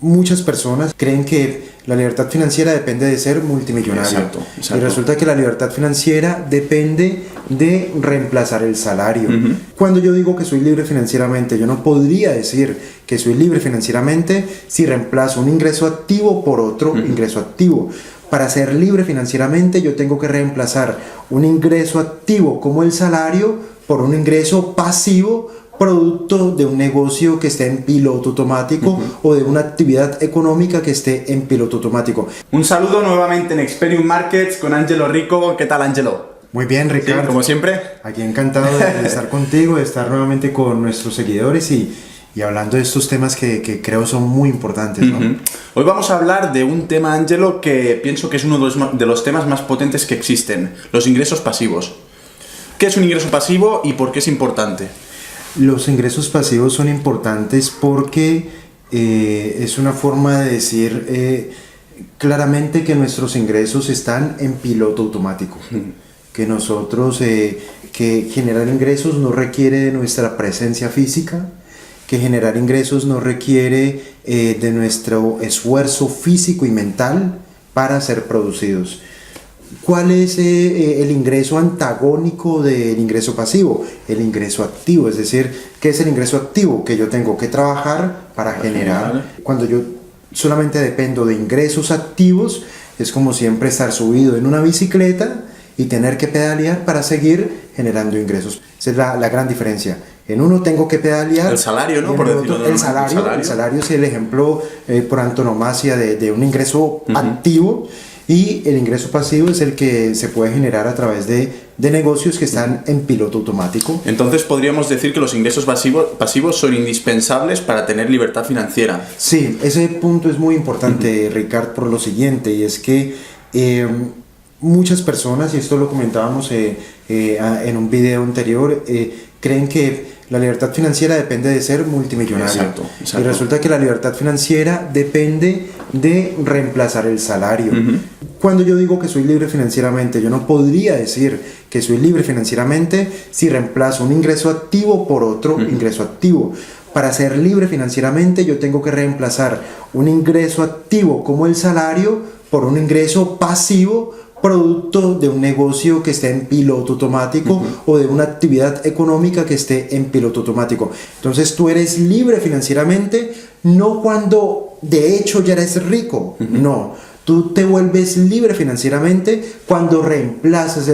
Muchas personas creen que la libertad financiera depende de ser multimillonario. Exacto. Y resulta que la libertad financiera depende de reemplazar el salario. Cuando yo digo que soy libre financieramente, yo no podría decir que soy libre financieramente si reemplazo un ingreso activo por otro ingreso activo. Para ser libre financieramente, yo tengo que reemplazar un ingreso activo como el salario por un ingreso pasivo, producto de un negocio que esté en piloto automático o de una actividad económica que esté en piloto automático. Un saludo nuevamente en Experium Markets con Ángelo Rico. ¿Qué tal, Ángelo? Muy bien, Ricardo. Sí, como siempre. Aquí encantado de estar contigo, de estar nuevamente con nuestros seguidores y hablando de estos temas que creo son muy importantes, ¿no? Hoy vamos a hablar de un tema, Ángelo, que pienso que es uno de los temas más potentes que existen, los ingresos pasivos. ¿Qué es un ingreso pasivo y por qué es importante? Los ingresos pasivos son importantes porque es una forma de decir claramente que nuestros ingresos están en piloto automático. Que nosotros, que generar ingresos no requiere de nuestra presencia física, que generar ingresos no requiere de nuestro esfuerzo físico y mental para ser producidos. ¿Cuál es el ingreso antagónico del ingreso pasivo? El ingreso activo, es decir, ¿qué es el ingreso activo? Que yo tengo que trabajar para generar. Cuando yo solamente dependo de ingresos activos, es como siempre estar subido en una bicicleta y tener que pedalear para seguir generando ingresos. Esa es la gran diferencia. En uno tengo que pedalear. El salario, ¿no? Por decirlo el salario es el ejemplo por antonomasia de un ingreso activo. Y el ingreso pasivo es el que se puede generar a través de negocios que están en piloto automático. Entonces podríamos decir que los ingresos pasivos son indispensables para tener libertad financiera. Sí, ese punto es muy importante, Ricardo, por lo siguiente, y es que muchas personas, y esto lo comentábamos en un video anterior, creen que la libertad financiera depende de ser multimillonario. Exacto. Y resulta que la libertad financiera depende de reemplazar el salario. Cuando yo digo que soy libre financieramente, yo no podría decir que soy libre financieramente si reemplazo un ingreso activo por otro ingreso activo. Para ser libre financieramente, yo tengo que reemplazar un ingreso activo como el salario por un ingreso pasivo, producto de un negocio que esté en piloto automático o de una actividad económica que esté en piloto automático. Entonces tú eres libre financieramente no cuando de hecho ya eres rico, no. Tú te vuelves libre financieramente cuando reemplazas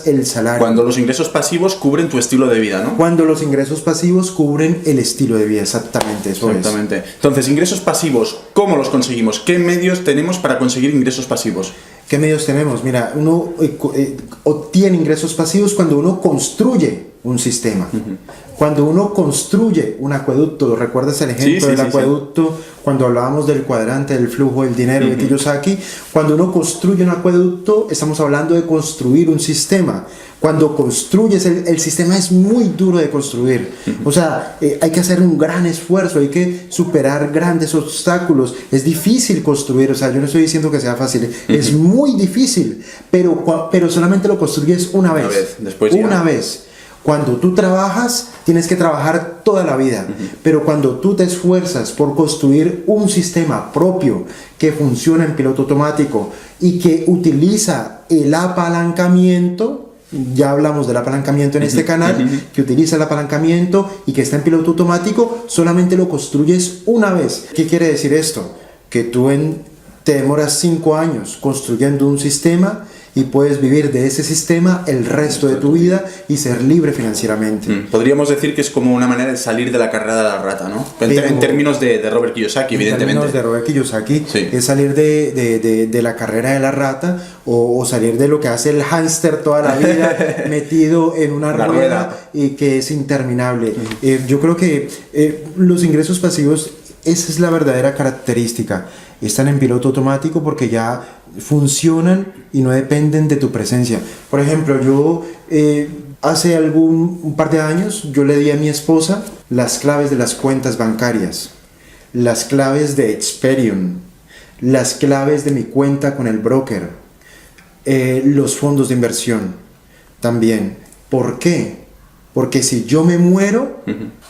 el salario. Cuando los ingresos pasivos cubren tu estilo de vida, ¿no? Cuando los ingresos pasivos cubren el estilo de vida, exactamente, eso Exactamente. Entonces, ingresos pasivos, ¿cómo los conseguimos? ¿Qué medios tenemos para conseguir ingresos pasivos? ¿Qué medios tenemos? Mira, uno obtiene ingresos pasivos cuando uno construye un sistema. Cuando uno construye un acueducto, ¿recuerdas el ejemplo del acueducto? Cuando hablábamos del cuadrante del flujo del dinero de Kiyosaki, cuando uno construye un acueducto, estamos hablando de construir un sistema. Cuando construyes, el sistema es muy duro de construir. O sea, hay que hacer un gran esfuerzo, hay que superar grandes obstáculos. Es difícil construir, o sea, yo no estoy diciendo que sea fácil, es muy difícil, pero solamente lo construyes una vez. Después una vez. Cuando tú trabajas, tienes que trabajar toda la vida, pero cuando tú te esfuerzas por construir un sistema propio que funciona en piloto automático y que utiliza el apalancamiento, ya hablamos del apalancamiento en este canal, que utiliza el apalancamiento y que está en piloto automático, solamente lo construyes una vez. ¿Qué quiere decir esto? Que tú te demoras 5 años construyendo un sistema y puedes vivir de ese sistema el resto de tu vida y ser libre financieramente. Podríamos decir que es como una manera de salir de la carrera de la rata, ¿no? En términos de Robert Kiyosaki, evidentemente. En términos de Robert Kiyosaki, es salir de la carrera de la rata o salir de lo que hace el hámster toda la vida metido en una rueda y que es interminable. Yo creo que los ingresos pasivos, esa es la verdadera característica. Están en piloto automático porque ya funcionan y no dependen de tu presencia. Por ejemplo, yo hace un par de años yo le di a mi esposa las claves de las cuentas bancarias, las claves de Experium, las claves de mi cuenta con el broker, los fondos de inversión también. ¿Por qué? Porque si yo me muero,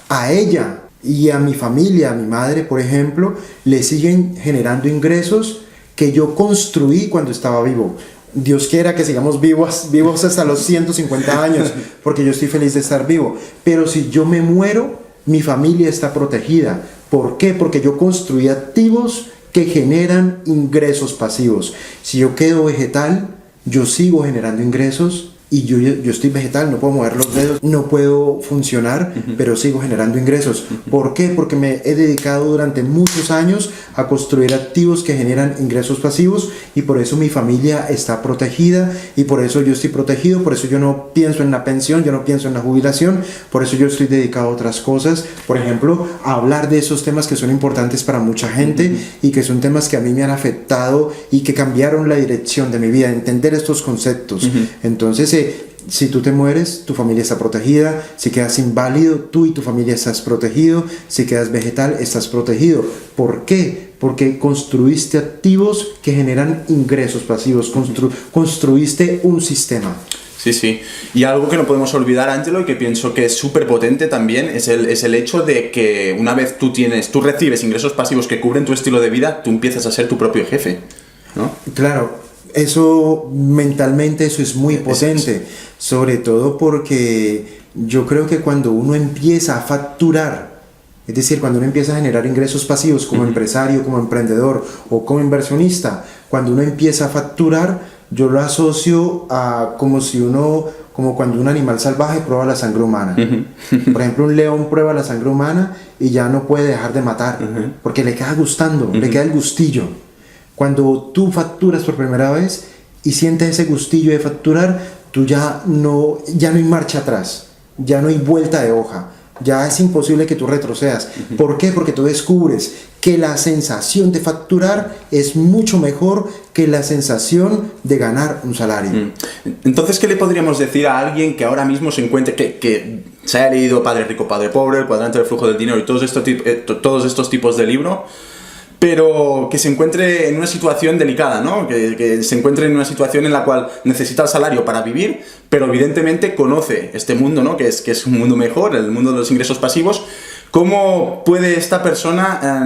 a ella y a mi familia, a mi madre, por ejemplo, le siguen generando ingresos que yo construí cuando estaba vivo. Dios quiera que sigamos vivos hasta los 150 años, porque yo estoy feliz de estar vivo. Pero si yo me muero, mi familia está protegida. ¿Por qué? Porque yo construí activos que generan ingresos pasivos. Si yo quedo vegetal, yo sigo generando ingresos y yo estoy vegetal, no puedo mover los dedos, no puedo funcionar, pero sigo generando ingresos. ¿Por qué? Porque me he dedicado durante muchos años a construir activos que generan ingresos pasivos y por eso mi familia está protegida y por eso yo estoy protegido, por eso yo no pienso en la pensión, yo no pienso en la jubilación, por eso yo estoy dedicado a otras cosas. Por ejemplo, a hablar de esos temas que son importantes para mucha gente y que son temas que a mí me han afectado y que cambiaron la dirección de mi vida, entender estos conceptos. Entonces, si tú te mueres, tu familia está protegida. Si quedas inválido, tú y tu familia estás protegido. Si quedas vegetal, estás protegido. ¿Por qué? Porque construiste activos que generan ingresos pasivos. Construiste un sistema. Sí, sí. Y algo que no podemos olvidar, Ángelo, y que pienso que es súper potente también, es el hecho de que una vez tú recibes ingresos pasivos que cubren tu estilo de vida, tú empiezas a ser tu propio jefe, ¿no? Claro. Eso mentalmente, eso es muy potente, sobre todo porque yo creo que cuando uno empieza a facturar, es decir, cuando uno empieza a generar ingresos pasivos como empresario, como emprendedor o como inversionista, cuando uno empieza a facturar, yo lo asocio a como cuando un animal salvaje prueba la sangre humana. Por ejemplo, un león prueba la sangre humana y ya no puede dejar de matar, porque le queda gustando, le queda el gustillo. Cuando tú facturas por primera vez y sientes ese gustillo de facturar, tú ya no hay marcha atrás, ya no hay vuelta de hoja, ya es imposible que tú retrocedas. ¿Por qué? Porque tú descubres que la sensación de facturar es mucho mejor que la sensación de ganar un salario. Entonces, ¿qué le podríamos decir a alguien que ahora mismo se encuentre, que se haya leído Padre Rico, Padre Pobre, El Cuadrante del Flujo del Dinero y todos estos tipos de libros, pero que se encuentre en una situación delicada, ¿no? Que se encuentre en una situación en la cual necesita el salario para vivir, pero evidentemente conoce este mundo, ¿no? Que es un mundo mejor, el mundo de los ingresos pasivos? ¿Cómo puede esta persona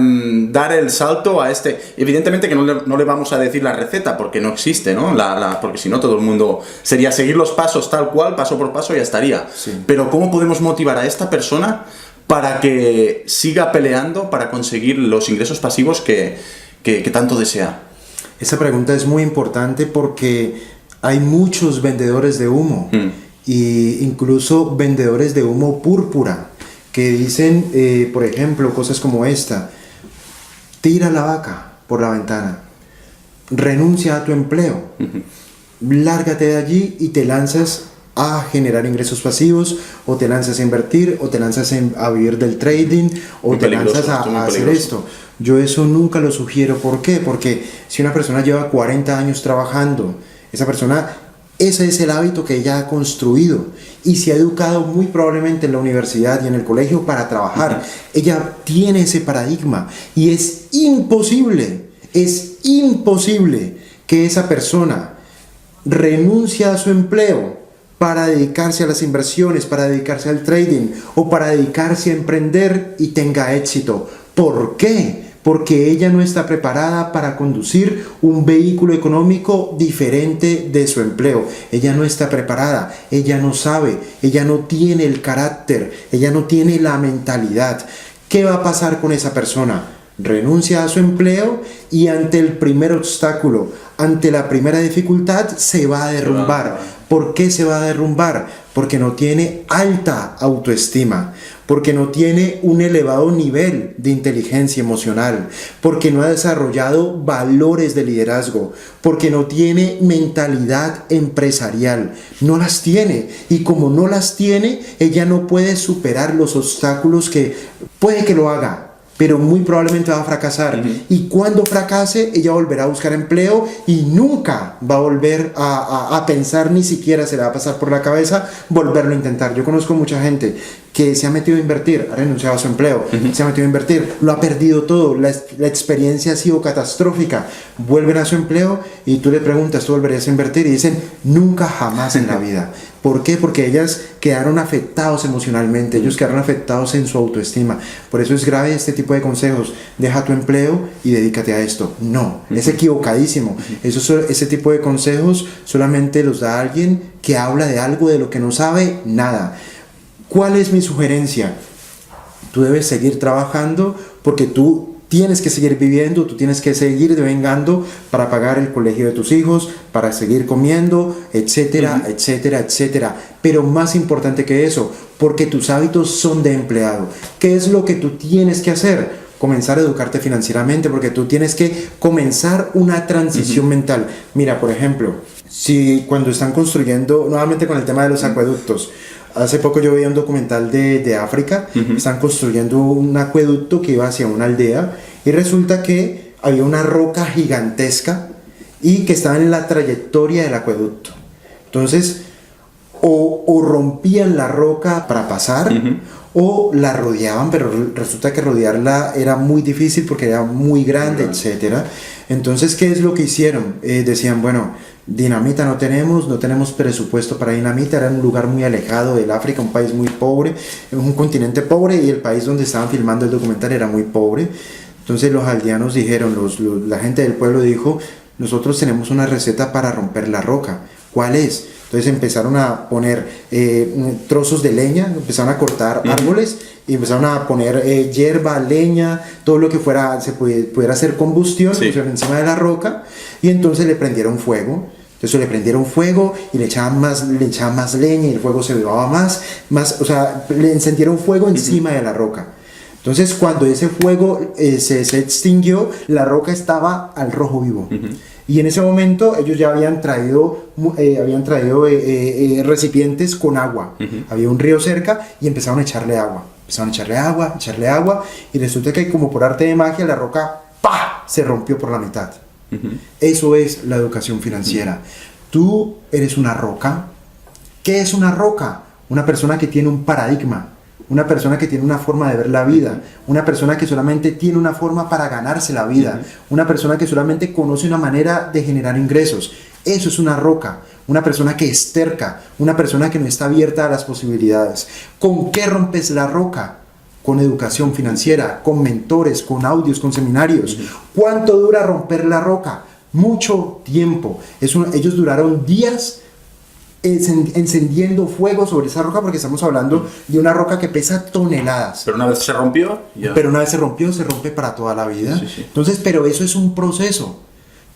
dar el salto a este? Evidentemente que no le vamos a decir la receta, porque no existe, ¿no? Porque si no, todo el mundo sería seguir los pasos tal cual, paso por paso, y ya estaría. Sí. Pero ¿cómo podemos motivar a esta persona para que siga peleando para conseguir los ingresos pasivos que tanto desea? Esa pregunta es muy importante porque hay muchos vendedores de humo, e incluso vendedores de humo púrpura, que dicen, por ejemplo, cosas como esta: tira la vaca por la ventana, renuncia a tu empleo, lárgate de allí y te lanzas a generar ingresos pasivos, o te lanzas a invertir, o te lanzas a vivir del trading, o te lanzas a hacer esto. Yo eso nunca lo sugiero. ¿Por qué? Porque si una persona lleva 40 años trabajando, ese es el hábito que ella ha construido y se ha educado muy probablemente en la universidad y en el colegio para trabajar. Ella tiene ese paradigma y es imposible que esa persona renuncie a su empleo para dedicarse a las inversiones, para dedicarse al trading o para dedicarse a emprender y tenga éxito. ¿Por qué? Porque ella no está preparada para conducir un vehículo económico diferente de su empleo. Ella no está preparada, ella no sabe, ella no tiene el carácter, ella no tiene la mentalidad. ¿Qué va a pasar con esa persona? Renuncia a su empleo y ante el primer obstáculo, ante la primera dificultad, se va a derrumbar. ¿Por qué se va a derrumbar? Porque no tiene alta autoestima, porque no tiene un elevado nivel de inteligencia emocional, porque no ha desarrollado valores de liderazgo, porque no tiene mentalidad empresarial. No las tiene, y como no las tiene, ella no puede superar los obstáculos que puede que lo haga, pero muy probablemente va a fracasar. Y cuando fracase, ella volverá a buscar empleo y nunca va a volver a pensar, ni siquiera se le va a pasar por la cabeza volverlo a intentar. Yo conozco mucha gente que se ha metido a invertir, ha renunciado a su empleo, se ha metido a invertir, lo ha perdido todo, la experiencia ha sido catastrófica, vuelven a su empleo y tú le preguntas, ¿tú volverías a invertir? Y dicen, nunca jamás en la vida. ¿Por qué? Porque ellas quedaron afectados emocionalmente, ellos quedaron afectados en su autoestima. Por eso es grave este tipo de consejos. Deja tu empleo y dedícate a esto. No, es equivocadísimo. Ese tipo de consejos solamente los da alguien que habla de algo de lo que no sabe nada. ¿Cuál es mi sugerencia? Tú debes seguir trabajando porque tú tienes que seguir viviendo, tú tienes que seguir devengando para pagar el colegio de tus hijos, para seguir comiendo, etcétera, etcétera, etcétera. Pero más importante que eso, porque tus hábitos son de empleado. ¿Qué es lo que tú tienes que hacer? Comenzar a educarte financieramente, porque tú tienes que comenzar una transición mental. Mira, por ejemplo, si cuando están construyendo, nuevamente con el tema de los acueductos, hace poco yo veía un documental de África, están construyendo un acueducto que iba hacia una aldea y resulta que había una roca gigantesca y que estaba en la trayectoria del acueducto. Entonces, o rompían la roca para pasar o la rodeaban, pero resulta que rodearla era muy difícil porque era muy grande, etcétera. Entonces, ¿qué es lo que hicieron? Decían, bueno, dinamita no tenemos presupuesto para dinamita, era un lugar muy alejado del África, un país muy pobre, un continente pobre, y el país donde estaban filmando el documental era muy pobre. Entonces los aldeanos dijeron, la gente del pueblo dijo, nosotros tenemos una receta para romper la roca. ¿Cuál es? Entonces empezaron a poner trozos de leña, empezaron a cortar árboles y empezaron a poner hierba, leña, todo lo que pudiera hacer combustión encima de la roca, y entonces le prendieron fuego. Entonces le prendieron fuego y le echaban más leña y el fuego se elevaba más, o sea, le encendieron fuego encima de la roca. Entonces cuando ese fuego se extinguió, la roca estaba al rojo vivo. Y en ese momento ellos ya habían traído recipientes con agua. Había un río cerca y empezaron a echarle agua. Echarle agua, y resulta que como por arte de magia la roca ¡pah!, se rompió por la mitad. Eso es la educación financiera. Tú eres una roca. ¿Qué es una roca? Una persona que tiene un paradigma, una persona que tiene una forma de ver la vida, una persona que solamente tiene una forma para ganarse la vida, una persona que solamente conoce una manera de generar ingresos. Eso es una roca, una persona que es terca, una persona que no está abierta a las posibilidades. ¿Con qué rompes la roca? Con educación financiera, con mentores, con audios, con seminarios. ¿Cuánto dura romper la roca? Mucho tiempo. Ellos duraron días encendiendo fuego sobre esa roca, porque estamos hablando de una roca que pesa toneladas. Pero una vez se rompió, ya. Pero una vez se rompió, se rompe para toda la vida. Entonces, pero eso es un proceso.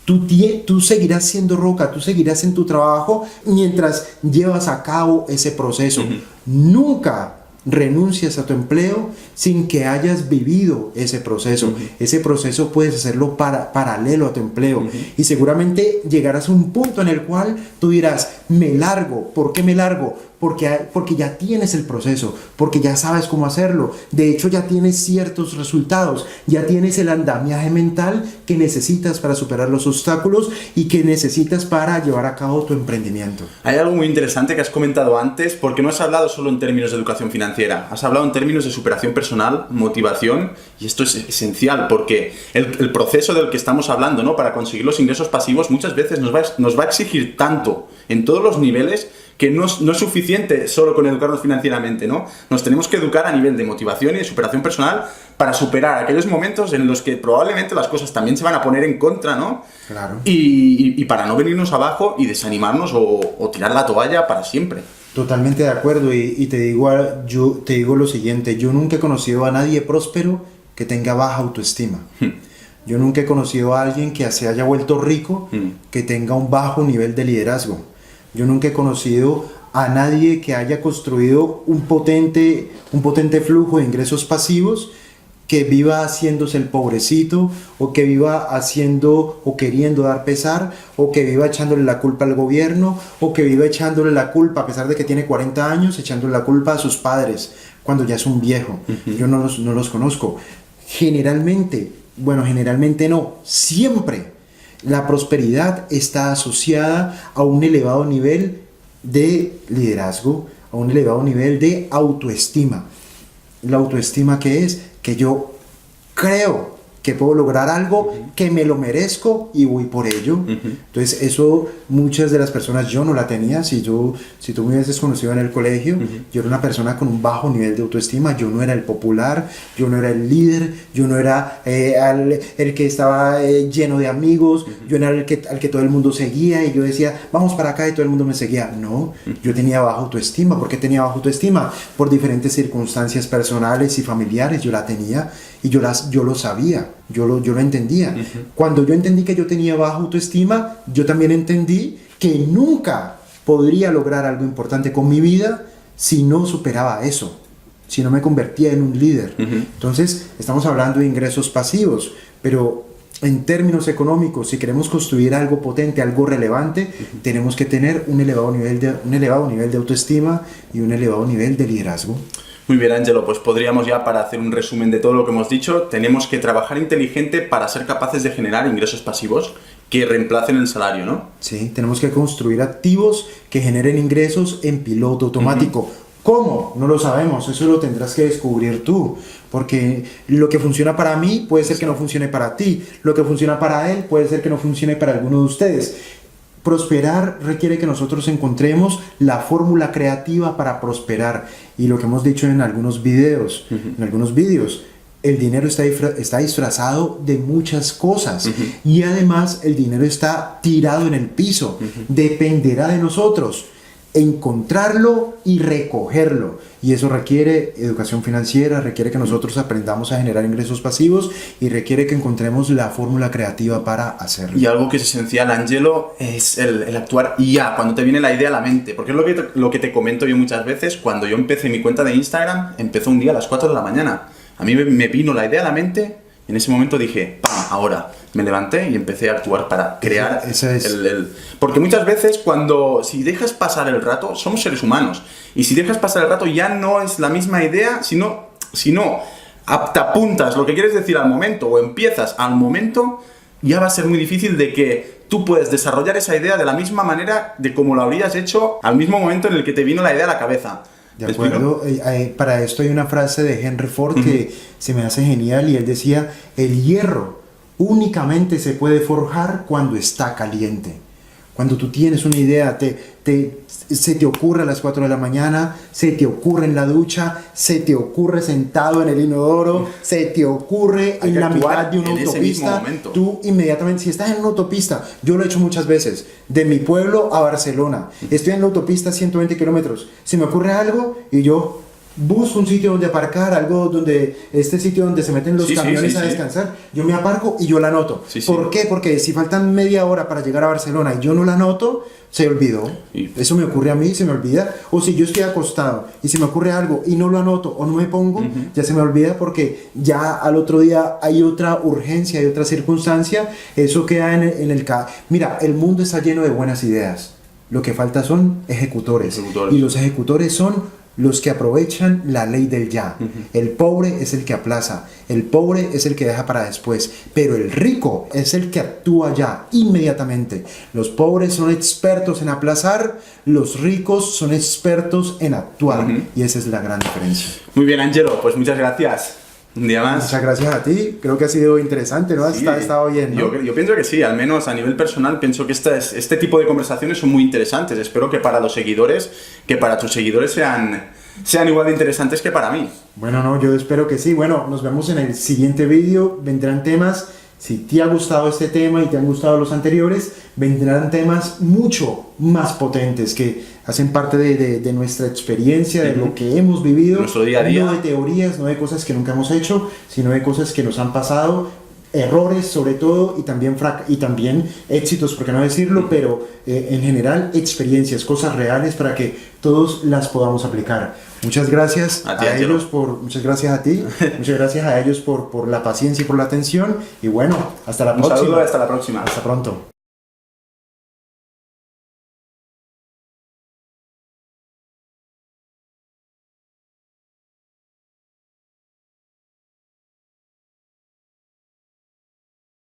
Tú seguirás siendo roca, tú seguirás en tu trabajo mientras llevas a cabo ese proceso. Nunca renuncias a tu empleo sin que hayas vivido ese proceso. Ese proceso puedes hacerlo paralelo a tu empleo. Y seguramente llegarás a un punto en el cual tú dirás, me largo. ¿Por qué me largo? Porque ya tienes el proceso, porque ya sabes cómo hacerlo. De hecho, ya tienes ciertos resultados, ya tienes el andamiaje mental que necesitas para superar los obstáculos y que necesitas para llevar a cabo tu emprendimiento. Hay algo muy interesante que has comentado antes, porque no has hablado solo en términos de educación financiera, has hablado en términos de superación personal, motivación, y esto es esencial, porque el proceso del que estamos hablando, ¿no?, para conseguir los ingresos pasivos muchas veces nos va a exigir tanto en todos los niveles que no es suficiente solo con educarnos financieramente, ¿no? Nos tenemos que educar a nivel de motivación y de superación personal para superar aquellos momentos en los que probablemente las cosas también se van a poner en contra, ¿no? Claro. Y para no venirnos abajo y desanimarnos o tirar la toalla para siempre. Totalmente de acuerdo, y te digo lo siguiente: yo nunca he conocido a nadie próspero que tenga baja autoestima. Yo nunca he conocido a alguien que se haya vuelto rico que tenga un bajo nivel de liderazgo. Yo nunca he conocido a nadie que haya construido un potente flujo de ingresos pasivos que viva haciéndose el pobrecito, o que viva haciendo o queriendo dar pesar, o que viva echándole la culpa al gobierno, o que viva echándole la culpa, a pesar de que tiene 40 años, echándole la culpa a sus padres cuando ya es un viejo. Yo no los conozco. Generalmente no, siempre la prosperidad está asociada a un elevado nivel de liderazgo, a un elevado nivel de autoestima. La autoestima, ¿qué es? Que yo creo que puedo lograr algo, que me lo merezco y voy por ello. Entonces eso muchas de las personas yo no la tenía. Si tú me hubieses conocido en el colegio, yo era una persona con un bajo nivel de autoestima. Yo no era el popular, yo no era el líder, yo no era el que estaba lleno de amigos, yo no era al que todo el mundo seguía y yo decía vamos para acá y todo el mundo me seguía. No, yo tenía baja autoestima. ¿Por qué tenía baja autoestima? Por diferentes circunstancias personales y familiares. Yo la tenía y yo lo sabía, yo lo entendía. Cuando yo entendí que yo tenía baja autoestima, yo también entendí que nunca podría lograr algo importante con mi vida si no superaba eso, si no me convertía en un líder. Entonces estamos hablando de ingresos pasivos, pero en términos económicos, si queremos construir algo potente, algo relevante, tenemos que tener un elevado nivel de autoestima y un elevado nivel de liderazgo. Muy bien, Ángelo, pues podríamos ya, para hacer un resumen de todo lo que hemos dicho, tenemos que trabajar inteligente para ser capaces de generar ingresos pasivos que reemplacen el salario, ¿no? Sí, tenemos que construir activos que generen ingresos en piloto automático. ¿Cómo? No lo sabemos, eso lo tendrás que descubrir tú, porque lo que funciona para mí puede ser que no funcione para ti, lo que funciona para él puede ser que no funcione para alguno de ustedes. Prosperar requiere que nosotros encontremos la fórmula creativa para prosperar, y lo que hemos dicho en algunos vídeos, el dinero está disfrazado de muchas cosas y además el dinero está tirado en el piso. Dependerá de nosotros encontrarlo y recogerlo, y eso requiere educación financiera, requiere que nosotros aprendamos a generar ingresos pasivos y requiere que encontremos la fórmula creativa para hacerlo. Y algo que es esencial, Ángelo, es el actuar ya, cuando te viene la idea a la mente, porque es lo que te comento yo muchas veces. Cuando yo empecé mi cuenta de Instagram, empezó un día a las 4 de la mañana, a mí me vino la idea a la mente y en ese momento dije, ¡pam!, ahora. Me levanté y empecé a actuar para crear Porque muchas veces si dejas pasar el rato, somos seres humanos, y si dejas pasar el rato ya no es la misma idea, si no te apuntas lo que quieres decir al momento o empiezas al momento, ya va a ser muy difícil de que tú puedes desarrollar esa idea de la misma manera de como lo habrías hecho al mismo momento en el que te vino la idea a la cabeza. De acuerdo, para esto hay una frase de Henry Ford que se me hace genial, y él decía: el hierro únicamente se puede forjar cuando está caliente. Cuando tú tienes una idea, se te ocurre a las 4 de la mañana, se te ocurre en la ducha, se te ocurre sentado en el inodoro, se te ocurre en la mitad de una autopista. Tú inmediatamente, si estás en una autopista, yo lo he hecho muchas veces, de mi pueblo a Barcelona, estoy en la autopista 120 kilómetros, se me ocurre algo y yo busco un sitio donde aparcar, este sitio donde se meten los camiones a descansar, yo me aparco y yo la anoto. ¿Por qué? Porque si faltan media hora para llegar a Barcelona y yo no la anoto, se olvidó. Eso me ocurre a mí, se me olvida. O si yo estoy acostado y se me ocurre algo y no lo anoto o no me pongo, ya se me olvida, porque ya al otro día hay otra urgencia, hay otra circunstancia, eso queda en el... Mira, el mundo está lleno de buenas ideas, lo que falta son ejecutores. Y los ejecutores son los que aprovechan la ley del ya. El pobre es el que aplaza, el pobre es el que deja para después, pero el rico es el que actúa ya, inmediatamente. Los pobres son expertos en aplazar, los ricos son expertos en actuar, y esa es la gran diferencia. Muy bien, Ángelo, pues muchas gracias. Un día más. Muchas gracias a ti, creo que ha sido interesante, ¿no? Sí, ha estado bien, ¿no? Yo pienso que sí, al menos a nivel personal pienso que este tipo de conversaciones son muy interesantes. Espero que para tus seguidores sean igual de interesantes que para mí. Bueno, no, yo espero que sí. Bueno, nos vemos en el siguiente vídeo, vendrán temas. Si te ha gustado este tema y te han gustado los anteriores, vendrán temas mucho más potentes que hacen parte de nuestra experiencia, de lo que hemos vivido, nuestro día a día. No de teorías, no de cosas que nunca hemos hecho, sino de cosas que nos han pasado, errores sobre todo, y también éxitos, por qué no decirlo, pero en general experiencias, cosas reales para que todos las podamos aplicar. Muchas gracias a ellos muchas gracias a ti, muchas gracias a ellos por la paciencia y por la atención, y bueno, hasta la próxima. Un saludo, hasta la próxima. Hasta pronto.